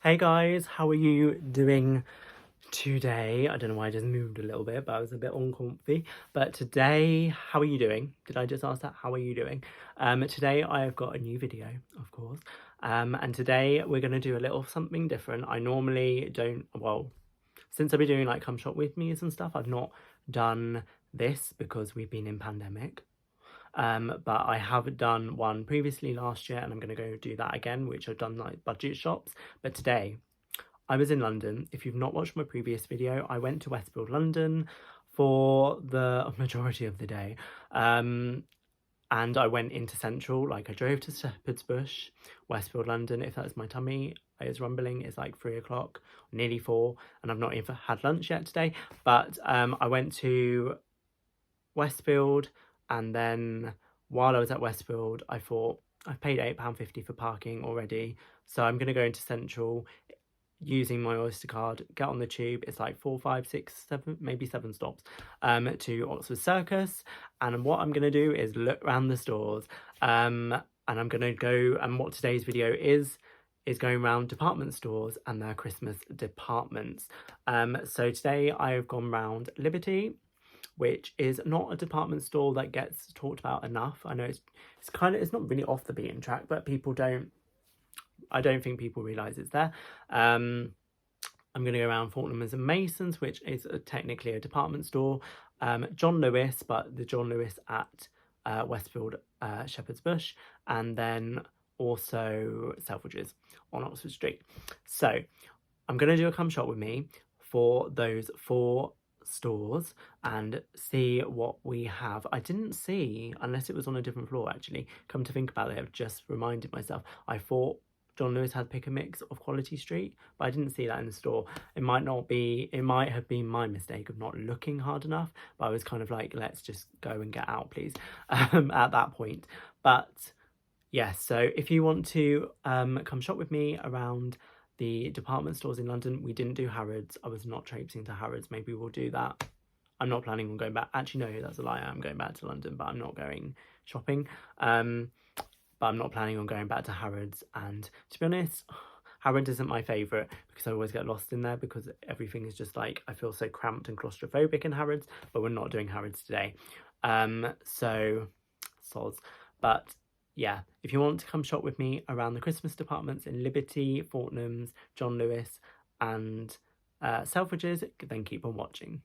Hey guys, how are you doing today? I don't know why I just moved a little bit, but I was a bit uncomfy. But today, how are you doing? Did I just ask that? How are you doing? Today I've got a new video, of course. And today we're going to do a little something different. I normally don't, well, since I've been doing like come shop with me's and stuff, I've not done this because we've been in pandemic. But I have done one previously last year and I'm going to go do that again, which I've done like budget shops. But today I was in London. If you've not watched my previous video, I went to Westfield, London for the majority of the day. And I went into Central, like I drove to Shepherd's Bush, Westfield, London. If that's my tummy is rumbling, it's like 3 o'clock, nearly 4, and I've not even had lunch yet today. But I went to Westfield, and then while I was at Westfield, I thought I've paid £8.50 for parking already, so I'm going to go into Central using my Oyster card, get on the tube. It's like 4, 5, 6, 7, maybe 7 stops to Oxford Circus. And what I'm going to do is look around the stores, and I'm going to go, and what today's video is going around department stores and their Christmas departments. So today I've gone round Liberty, which is not a department store that gets talked about enough. I know it's not really off the beaten track, but I don't think people realise it's there. I'm going to go around Fortnum Mason's, which is technically a department store. John Lewis, but the John Lewis at Westfield, Shepherd's Bush, and then also Selfridges on Oxford Street. So I'm going to do a come shop with me for those 4 stores and see what we have. I didn't see, unless it was on a different floor actually, come to think about it, I've just reminded myself, I thought John Lewis had Pick a Mix of Quality Street, but I didn't see that in the store. It might have been my mistake of not looking hard enough, but I was kind of like, let's just go and get out, please, at that point. But yes, so if you want to come shop with me around the department stores in London, we didn't do Harrods. I was not traipsing to Harrods. Maybe we'll do that. I'm not planning on going back. Actually, no, that's a lie. I'm going back to London, but I'm not going shopping. But I'm not planning on going back to Harrods. And to be honest, Harrods isn't my favourite because I always get lost in there because everything is just like, I feel so cramped and claustrophobic in Harrods, but we're not doing Harrods today. So, soz. But yeah, if you want to come shop with me around the Christmas departments in Liberty, Fortnum's, John Lewis and Selfridges, then keep on watching.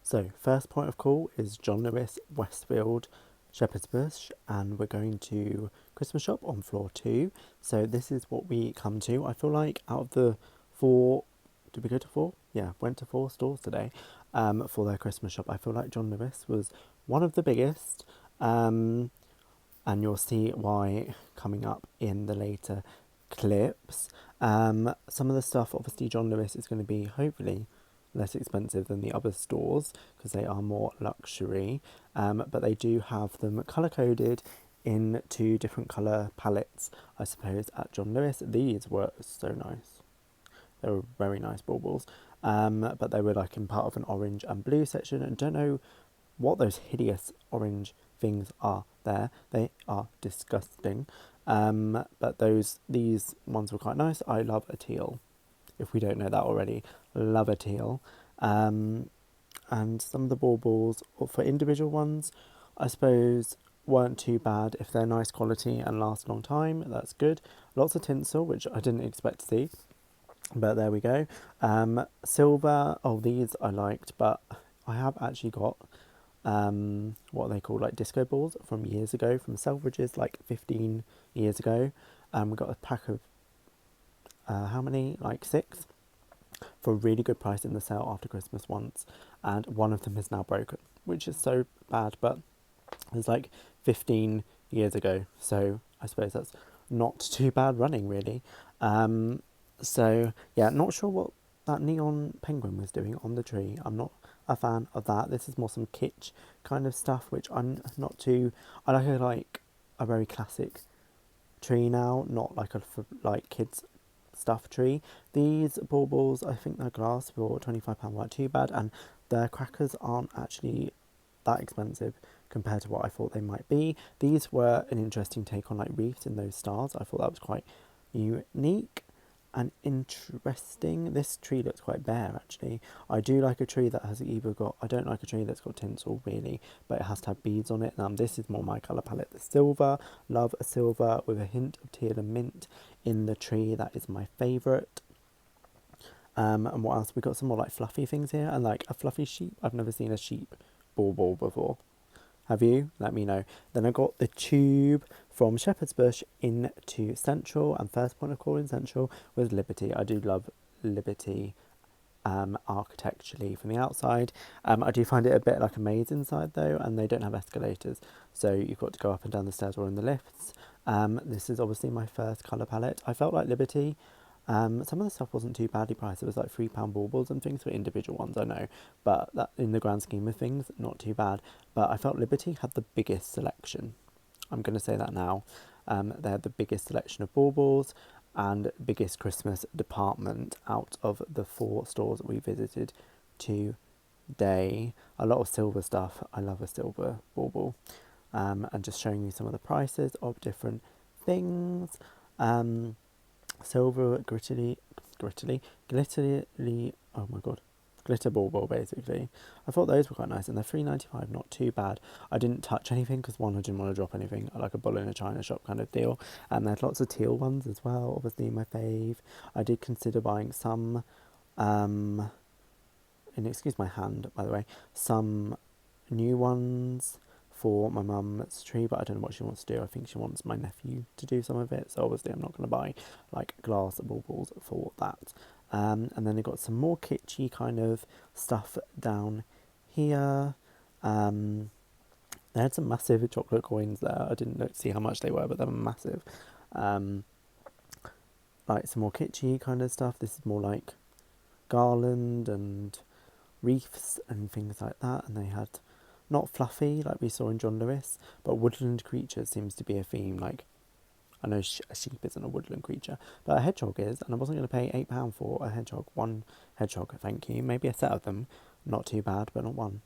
So first point of call is John Lewis, Westfield, Shepherd's Bush, and we're going to Christmas shop on floor 2. So this is what we come to. I feel like out of the 4, did we go to 4? Yeah, went to 4 stores today for their Christmas shop. I feel like John Lewis was one of the biggest, and you'll see why coming up in the later clips. Some of the stuff, obviously John Lewis is going to be hopefully less expensive than the other stores because they are more luxury, but they do have them colour coded in 2 different colour palettes, I suppose, at John Lewis. These were so nice. They were very nice baubles, but they were like in part of an orange and blue section, and don't know what those hideous orange things are there. They are disgusting, but these ones were quite nice. I love a teal. If we don't know that already, love a teal. And some of the baubles for individual ones, I suppose, weren't too bad. If they're nice quality and last a long time, that's good. Lots of tinsel, which I didn't expect to see, but there we go. Silver, these I liked, but I have actually got what are they called, like disco balls from years ago from Selfridges, like 15 years ago. We got a pack of how many, like 6, for a really good price in the sale after Christmas once, and one of them is now broken, which is so bad, but it's like 15 years ago, so I suppose that's not too bad running really. So yeah, not sure what that neon penguin was doing on the tree. I'm not a fan of that. This is more some kitsch kind of stuff, which I'm not too. I like a very classic tree now, not like like kids stuff tree. These baubles, I think they're glass for £25 weren't too bad, and their crackers aren't actually that expensive compared to what I thought they might be. These were an interesting take on like wreaths in those stars. I thought that was quite unique. and interesting. This tree looks quite bare actually. I do like a tree that has either got, I don't like a tree that's got tinsel really, but it has to have beads on it. This is more my colour palette, the silver. Love a silver with a hint of teal and mint in the tree. That is my favourite. And what else? We got some more like fluffy things here, and like a fluffy sheep. I've never seen a sheep bauble before. Have you? Let me know. Then I got the tube from Shepherd's Bush into Central, and first point of call in Central was Liberty. I do love Liberty architecturally from the outside. I do find it a bit like a maze inside though, and they don't have escalators, so you've got to go up and down the stairs or in the lifts. This is obviously my first colour palette. I felt like Liberty, some of the stuff wasn't too badly priced. It was like £3 baubles and things for individual ones, I know, but that in the grand scheme of things, not too bad. But I felt Liberty had the biggest selection. I'm going to say that now. They had the biggest selection of baubles and biggest Christmas department out of the 4 stores that we visited today. A lot of silver stuff. I love a silver bauble. And just showing you some of the prices of different things. Silver glittery, oh my god, glitter bauble basically. I thought those were quite nice, and they're £3.95, not too bad. I didn't touch anything because one, I didn't want to drop anything. I like a bull in a china shop kind of deal. And there's lots of teal ones as well, obviously my fave. I did consider buying some, and excuse my hand by the way, some new ones for my mum's tree, but I don't know what she wants to do. I think she wants my nephew to do some of it, so obviously I'm not going to buy like glass baubles for that. And then they got some more kitschy kind of stuff down here. They had some massive chocolate coins there. I didn't see how much they were, but they were massive. Like some more kitschy kind of stuff. This is more like garland and wreaths and things like that. And they had not fluffy like we saw in John Lewis, but woodland creatures seems to be a theme. Like, I know a sheep isn't a woodland creature, but a hedgehog is, and I wasn't going to pay £8 for a hedgehog. One hedgehog, thank you. Maybe a set of them, not too bad, but not one.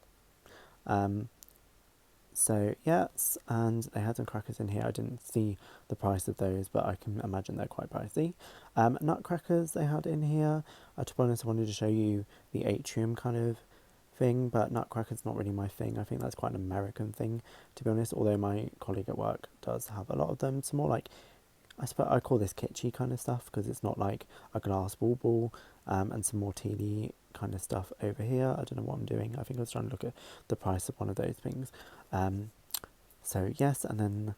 So yes, and they had some crackers in here. I didn't see the price of those, but I can imagine they're quite pricey. Nutcrackers they had in here. To be honest, I wanted to show you the atrium kind of thing, but nutcrackers not really my thing. I think that's quite an American thing, to be honest, although my colleague at work does have a lot of them. It's more like, I suppose I call this kitschy kind of stuff because it's not like a glass bauble, and some more tealy kind of stuff over here. I don't know what I'm doing. I think I was trying to look at the price of one of those things. So yes, and then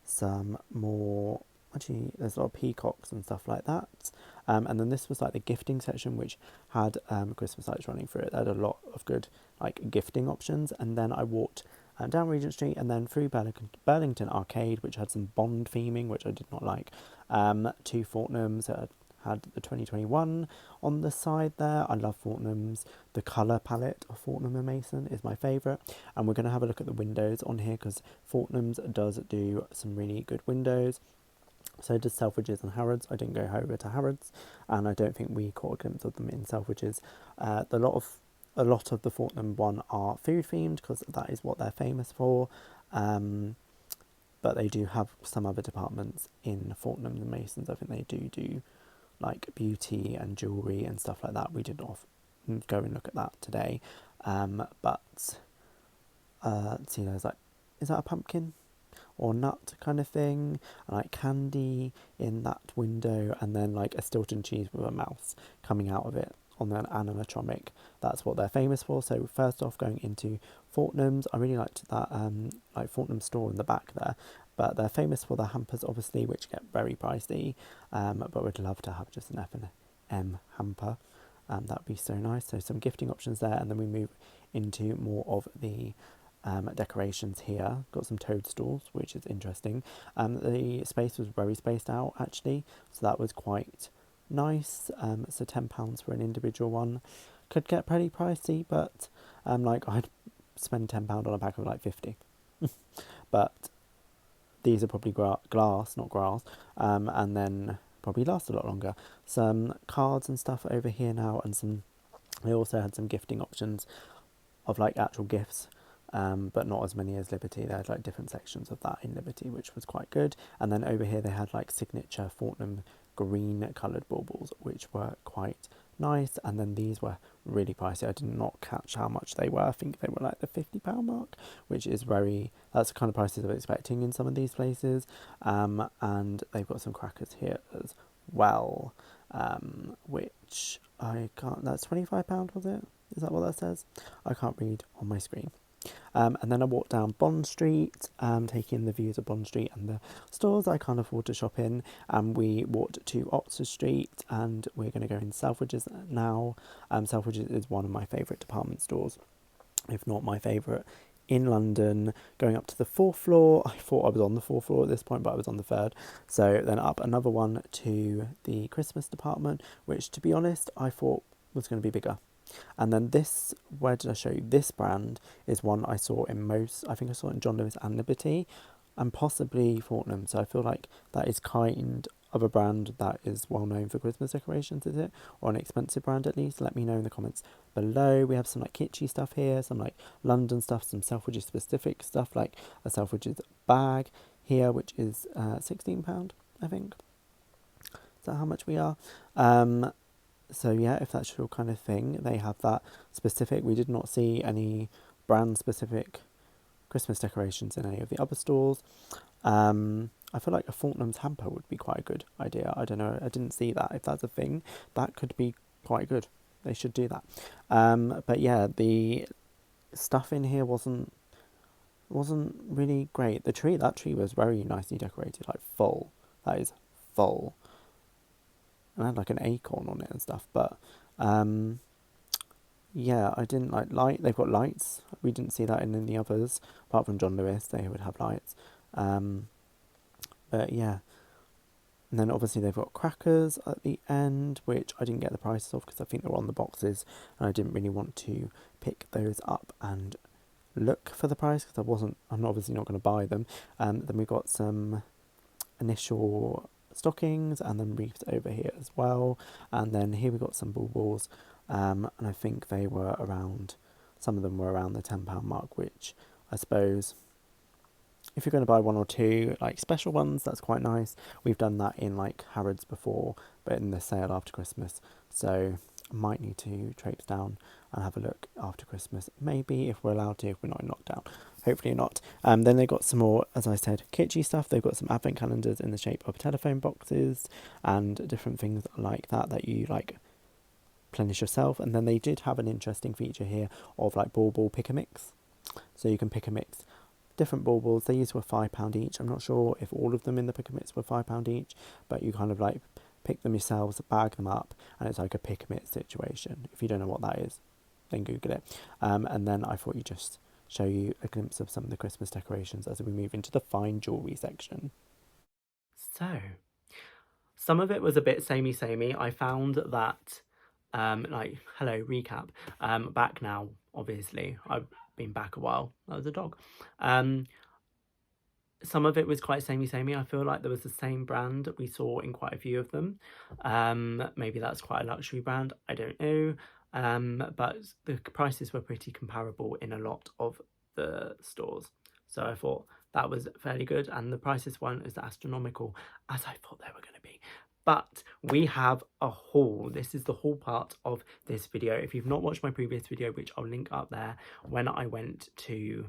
some more, actually there's a lot of peacocks and stuff like that. And then this was like the gifting section, which had Christmas lights running through it. They had a lot of good like gifting options. And then I walked down Regent Street and then through Burlington Arcade, which had some Bond theming, which I did not like, to Fortnum's that had the 2021 on the side there. I love Fortnum's. The colour palette of Fortnum Mason is my favourite. And we're going to have a look at the windows on here because Fortnum's does do some really good windows. So does Selfridges and Harrods. I didn't go over to Harrods, and I don't think we caught a glimpse of them in Selfridges. A lot of the Fortnum one are food themed because that is what they're famous for. But they do have some other departments in Fortnum and Masons. I think they do like beauty and jewellery and stuff like that. We did not go and look at that today. But see, there's like, is that a pumpkin or nut kind of thing, and like candy in that window, and then like a Stilton cheese with a mouse coming out of it on an animatronic. That's what they're famous for. So first off, going into Fortnum's, I really liked that like Fortnum store in the back there, but they're famous for their hampers obviously, which get very pricey, but we'd love to have just an F&M hamper. That'd be so nice. So some gifting options there, and then we move into more of the decorations here. Got some toadstools, which is interesting. The space was very spaced out actually, so that was quite nice. So £10 for an individual one could get pretty pricey, but like I'd spend £10 on a pack of like 50. But these are probably glass, not grass, and then probably last a lot longer. Some cards and stuff over here now, and they also had some gifting options of like actual gifts, but not as many as Liberty. They had like different sections of that in Liberty, which was quite good. And then over here they had like signature Fortnum green coloured baubles, which were quite nice. And then these were really pricey. I did not catch how much they were. I think they were like the £50 mark, which is that's the kind of prices I'm expecting in some of these places. And they've got some crackers here as well, which I can't, that's £25, was it? Is that what that says? I can't read on my screen. And then I walked down Bond Street, taking the views of Bond Street and the stores I can't afford to shop in. And we walked to Oxford Street, and we're going to go in Selfridges now. Selfridges is one of my favourite department stores, if not my favourite, in London. Going up to the 4th floor. I thought I was on the 4th floor at this point, but I was on the 3rd. So then up another one to the Christmas department, which, to be honest, I thought was going to be bigger. And then this, where did I show you? This brand is one I saw in I think I saw it in John Lewis and Liberty, and possibly Fortnum. So I feel like that is kind of a brand that is well known for Christmas decorations, is it? Or an expensive brand at least? Let me know in the comments below. We have some like kitschy stuff here, some like London stuff, some Selfridges specific stuff, like a Selfridges bag here, which is £16, I think. Is that how much we are? So yeah, if that's your kind of thing, they have that specific. We did not see any brand specific Christmas decorations in any of the other stores. I feel like a Fortnum's hamper would be quite a good idea. I don't know, I didn't see that. If that's a thing, that could be quite good. They should do that. But yeah, the stuff in here wasn't really great. That tree was very nicely decorated, like full. That is full. And I had like an acorn on it and stuff, but yeah, I didn't like light. They've got lights. We didn't see that in any others, apart from John Lewis. They would have lights. But yeah, and then obviously they've got crackers at the end, which I didn't get the prices of because I think they were on the boxes, and I didn't really want to pick those up and look for the price because I'm obviously not going to buy them. Then we got some initial stockings and then wreaths over here as well. And then here we got some baubles, and I think some of them were around the £10 mark, which I suppose if you're going to buy one or two like special ones, that's quite nice. We've done that in like Harrods before, but in the sale after Christmas, so I might need to traipse down and have a look after Christmas, maybe, if we're allowed to, if we're not in lockdown. Hopefully not. Then they've got some more, as I said, kitschy stuff. They've got some advent calendars in the shape of telephone boxes and different things like that you like replenish yourself. And then they did have an interesting feature here of like bauble pick a mix. So you can pick a mix different baubles. These were £5 each. I'm not sure if all of them in the pick a mix were £5 each, but you kind of like pick them yourselves, bag them up, and it's like a pick a mix situation. If you don't know what that is, then Google it. And then I thought you'd just show you a glimpse of some of the Christmas decorations as we move into the fine jewellery section. So, some of it was a bit samey. I found that, hello, recap, back now, obviously. I've been back a while. That was a dog. Some of it was quite samey. I feel like there was the same brand that we saw in quite a few of them. Maybe that's quite a luxury brand. I don't know. But the prices were pretty comparable in a lot of the stores. So I thought that was fairly good. And the prices weren't as astronomical as I thought they were going to be. But we have a haul. This is the haul part of this video. If you've not watched my previous video, which I'll link up there, when I went to,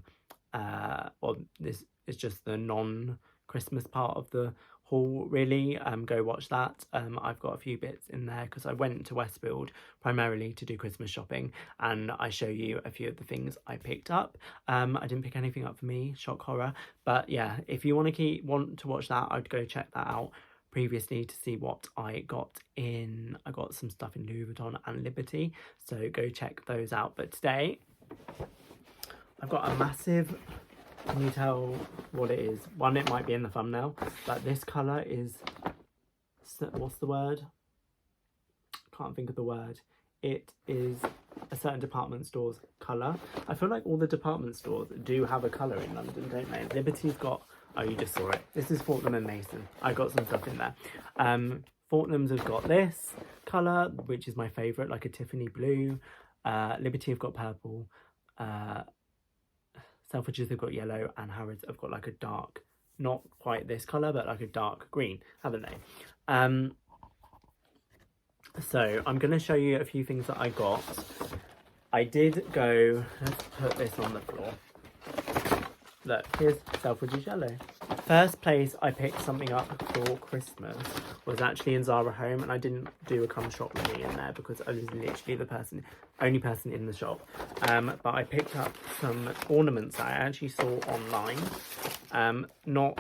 this is just the non-Christmas part of the haul, really. Go watch that. I've got a few bits in there because I went to Westfield primarily to do Christmas shopping, and I show you a few of the things I picked up. I didn't pick anything up for me, shock horror, but yeah, if you want to watch that, I'd go check that out previously to see what I got in. I got some stuff in Louis Vuitton and Liberty, so go check those out. But today I've got a massive, can you tell what it is? One, it might be in the thumbnail, but this colour is, what's the word? Can't think of the word. It is a certain department store's colour. I feel like all the department stores do have a colour in London, don't they? Liberty's got, oh, you just saw it. This is Fortnum Mason. I got some stuff in there. Fortnum's have got this colour, which is my favourite, like a Tiffany blue. Liberty have got purple. Selfridges have got yellow, and Harrods have got like a dark, not quite this colour, but like a dark green, haven't they? So I'm going to show you a few things that I got. I did go, let's put this on the floor. Look, here's Selfridges yellow. First place I picked something up for Christmas was actually in Zara Home, and I didn't do a come shop with me in there because I was literally the only person in the shop. But I picked up some ornaments that I actually saw online. Not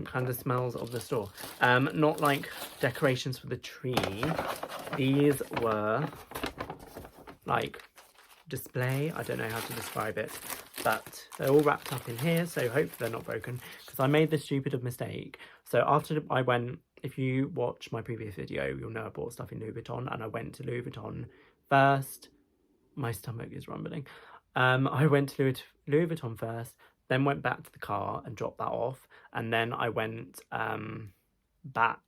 kind of smells of the store. Not like decorations for the tree. These were like display. I don't know how to describe it, but they're all wrapped up in here, so hopefully they're not broken, because I made this stupid of mistake. So after I went, if you watch my previous video, you'll know I bought stuff in Louis Vuitton, and I went to Louis Vuitton first. My stomach is rumbling. I went to Louis Vuitton first, then went back to the car and dropped that off, and then I went back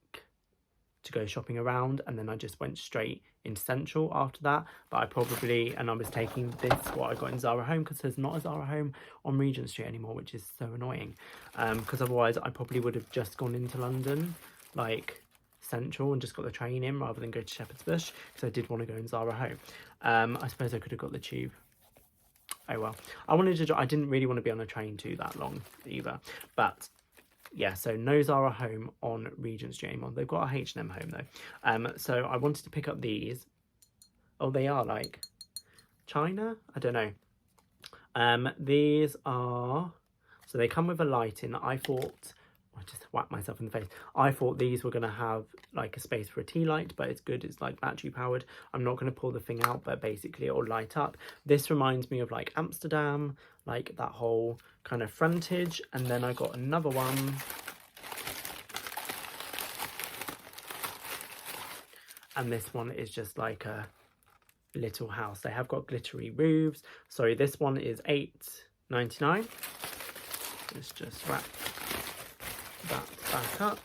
to go shopping around, and then I just went straight into Central after that. But I was taking this, what I got in Zara Home, because there's not a Zara Home on Regent Street anymore, which is so annoying, because otherwise I probably would have just gone into London, like Central, and just got the train in rather than go to Shepherd's Bush, because I did want to go in Zara Home. I suppose I could have got the tube. Oh well. I didn't really want to be on a train too that long either, but yeah, so no Zara Home on Regent Street anymore. They've got a H&M Home though. So I wanted to pick up these. Oh, they are like China? I don't know. These are, so they come with a light in. I just whacked myself in the face. I thought these were going to have like a space for a tea light, but it's good. It's like battery powered. I'm not going to pull the thing out, but basically it will light up. This reminds me of like Amsterdam, like that whole kind of frontage. And then I got another one. And this one is just like a little house. They have got glittery roofs. Sorry, this one is $8.99. Let's just wrap that back up.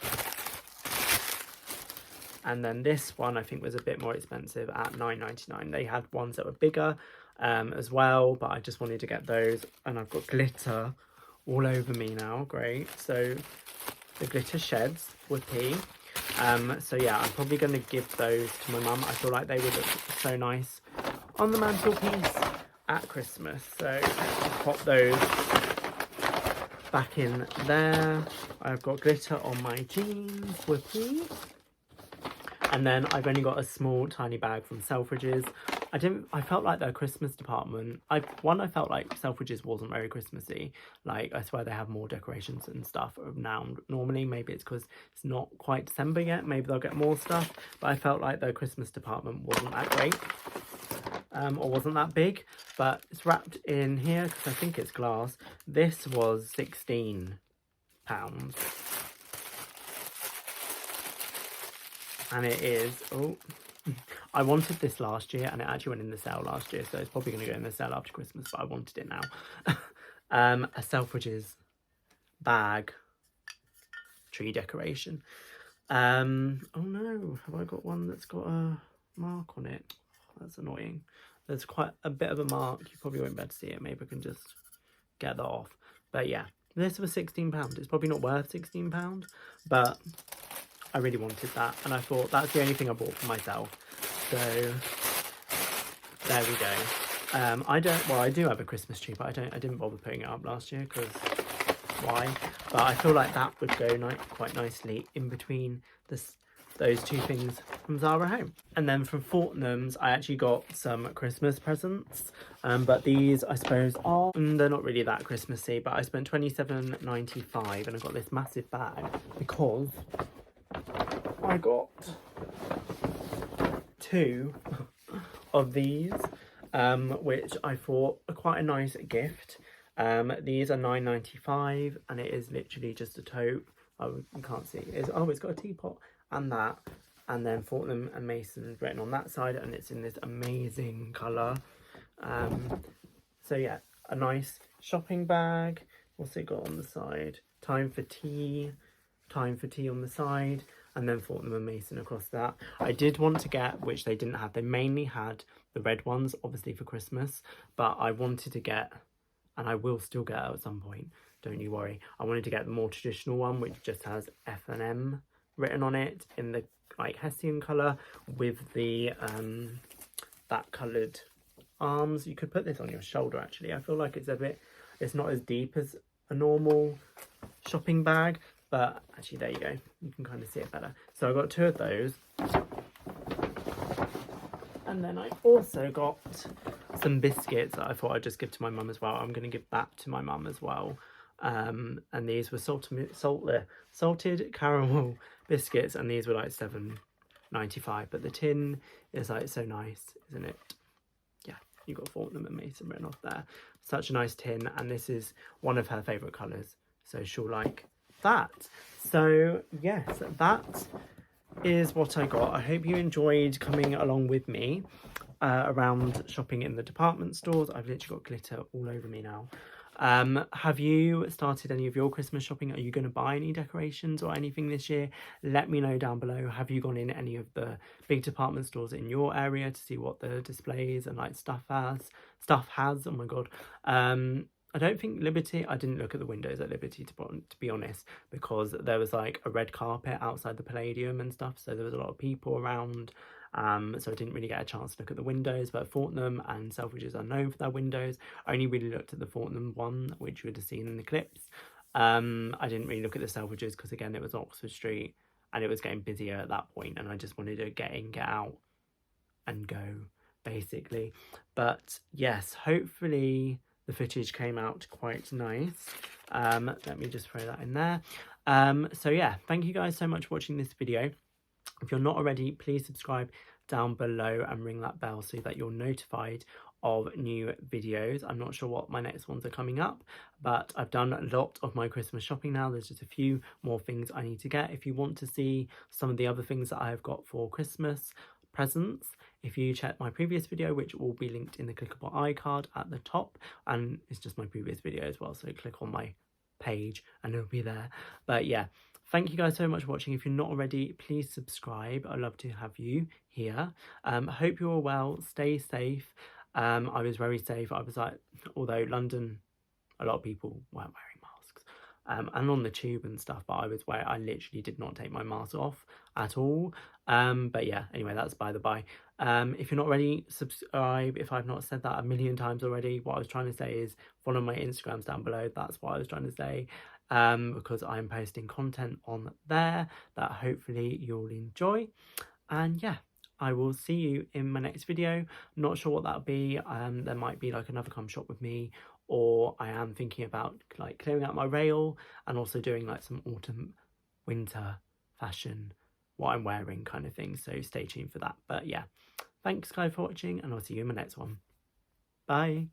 And then this one I think was a bit more expensive at $9.99. They had ones that were bigger as well, but I just wanted to get those, and I've got glitter all over me now. Great. So the glitter sheds whoopee. So yeah, I'm probably going to give those to my mum. I feel like they would look so nice on the mantelpiece at Christmas, so I'll pop those back in there. I've got glitter on my jeans, whoopee. And then I've only got a small tiny bag from Selfridges. I felt like their Christmas department, I felt like Selfridges wasn't very Christmassy. Like, I swear they have more decorations and stuff now. Normally, maybe it's because it's not quite December yet. Maybe they'll get more stuff. But I felt like their Christmas department wasn't that great. Or wasn't that big. But it's wrapped in here because I think it's glass. This was £16. And it is, oh, I wanted this last year, and it actually went in the sale last year, so it's probably going to go in the sale after Christmas, but I wanted it now. A Selfridges bag tree decoration. Oh no, have I got one that's got a mark on it? That's annoying. There's quite a bit of a mark. You probably won't be able to see it. Maybe I can just get that off. But yeah, this was £16. It's probably not worth £16, but I really wanted that, and I thought that's the only thing I bought for myself. So there we go. I do have a Christmas tree, but I didn't bother putting it up last year because why? But I feel like that would go quite nicely in between those two things from Zara Home. And then from Fortnum's, I actually got some Christmas presents. But these, I suppose, are, they're not really that Christmassy, but I spent £27.95 and I got this massive bag because I got two of these, which I thought are quite a nice gift. These are £9.95 and it is literally just a tote. Oh, you can't see. It's got a teapot and that, and then Fortnum and Mason written on that side, and it's in this amazing colour. So yeah, a nice shopping bag. What's it got on the side? Time for tea on the side, and then Fortnum and Mason across that. I did want to get, which they didn't have, they mainly had the red ones, obviously for Christmas, but I wanted to get, and I will still get at some point, don't you worry, I wanted to get the more traditional one, which just has F&M written on it in the like Hessian colour with the that coloured arms. You could put this on your shoulder actually. I feel like it's not as deep as a normal shopping bag, but actually there you go, you can kind of see it better. So I got 2 of those, and then I also got some biscuits that I thought I'd just give to my mum as well. I'm going to give that to my mum as well. And these were salted caramel biscuits, and these were like £7.95, but the tin is like so nice, isn't it? Yeah, you got Fortnum Mason written off there. Such a nice tin, and this is one of her favourite colours, so she'll like that. So yes, that is what I got. I hope you enjoyed coming along with me around shopping in the department stores. I've literally got glitter all over me now. Have you started any of your Christmas shopping? Are you going to buy any decorations or anything this year? Let me know down below. Have you gone in any of the big department stores in your area to see what the displays and like stuff has? Oh my god. I don't think Liberty, I didn't look at the windows at Liberty to be honest, because there was like a red carpet outside the Palladium and stuff, so there was a lot of people around. So I didn't really get a chance to look at the windows, but Fortnum and Selfridges are known for their windows. I only really looked at the Fortnum one, which you would have seen in the clips. I didn't really look at the Selfridges because again, it was Oxford Street and it was getting busier at that point, and I just wanted to get in, get out and go, basically. But yes, hopefully the footage came out quite nice. Let me just throw that in there. So yeah, thank you guys so much for watching this video. If you're not already, please subscribe down below and ring that bell so that you're notified of new videos. I'm not sure what my next ones are coming up, but I've done a lot of my Christmas shopping now. There's just a few more things I need to get. If you want to see some of the other things that I have got for Christmas presents, if you check my previous video, which will be linked in the clickable iCard at the top, and it's just my previous video as well, so click on my page and it'll be there. But yeah, thank you guys so much for watching. If you're not already, please subscribe. I'd love to have you here. Hope you're all well. Stay safe. I was very safe. I was like, although London, a lot of people weren't wearing masks. And on the tube and stuff, but I literally did not take my mask off at all. But yeah, anyway, that's by the by. If you're not ready, subscribe. If I've not said that a million times already, what I was trying to say is follow my Instagrams down below. That's what I was trying to say. Because I'm posting content on there that hopefully you'll enjoy. And yeah, I will see you in my next video. Not sure what that'll be. There might be like another come shop with me, or I am thinking about like clearing out my rail and also doing like some autumn winter fashion, what I'm wearing kind of thing, so stay tuned for that. But yeah, thanks guys for watching, and I'll see you in my next one. Bye.